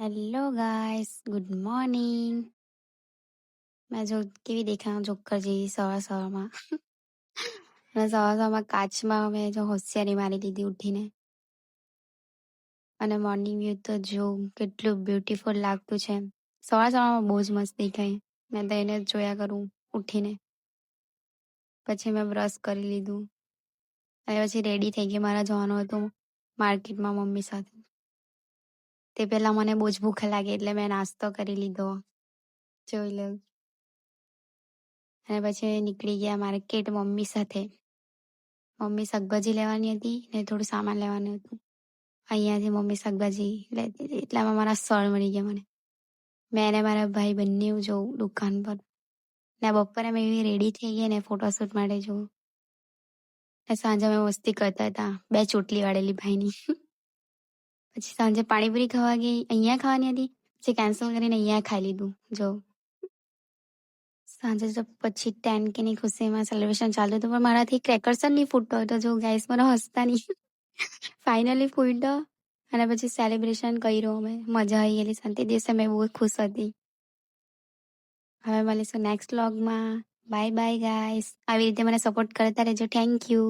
Hello guys, good morning. મેં જો કેવી દેખાઉં જોકર જેવી સવાર સવારમાં. અને સવાર સવારમાં કાચમાં મેં જો હોશિયારી મારી લીધી ઉઠીને. અને મોર્નિંગ વ્યૂ તો જો કેટલું બ્યુટીફુલ લાગતું છે. સવાર સવારમાં બહુ જ મસ્ત દેખાય. મેં તો એને જ જોયા કરું ઉઠીને. પછી મેં બ્રશ કરી લીધું અને પછી રેડી થઈ ગઈ. મારા જવાનું હતું માર્કેટમાં મમ્મી સાથે. તે પહેલા મને બહુ જ ભૂખ લાગી એટલે મેં નાસ્તો કરી લીધો. જોઈ લો. અને પછી નીકળી ગયા માર્કેટ મમ્મી સાથે. મમ્મી શાકભાજી લેવાની હતી ને થોડું સામાન લેવાનું હતું. અહીંયાથી મમ્મી શાકભાજી લેતી હતી એટલામાં મારા સર મળી ગયા મને. મેં અને મારા ભાઈ બંને જોઉં દુકાન પર. ને બપોરે મેં એવી રેડી થઈ ગઈ ને ફોટોશૂટ માટે જોઉં. ને સાંજે અમે મસ્તી કરતા હતા 2 ચોટલી વાળેલી ભાઈની. પછી સાંજે પાણીપુરી ખાવા ગઈ. અહીંયા ખાવાની હતી પછી કેન્સલ કરીને અહીંયા ખાઈ લીધું. જો સાંજે તો પછી 10K ની ખુશીમાં સેલિબ્રેશન ચાલતું હતું પણ મારાથી ક્રેકર્સ જ નહીં ફૂટતો હતો. જો ગાઈસ મને હસતા નહીં. ફાઇનલી ફૂટ્યો અને પછી સેલિબ્રેશન કર્યું અમે. મજા આવી ગયેલી. શાંતિ દિવસે મેં બહુ ખુશ હતી. હવે મળીશું નેક્સ્ટ વ્લોગમાં. Bye bye guys. આવી રીતે મને સપોર્ટ કરતા રહેજો. Thank you.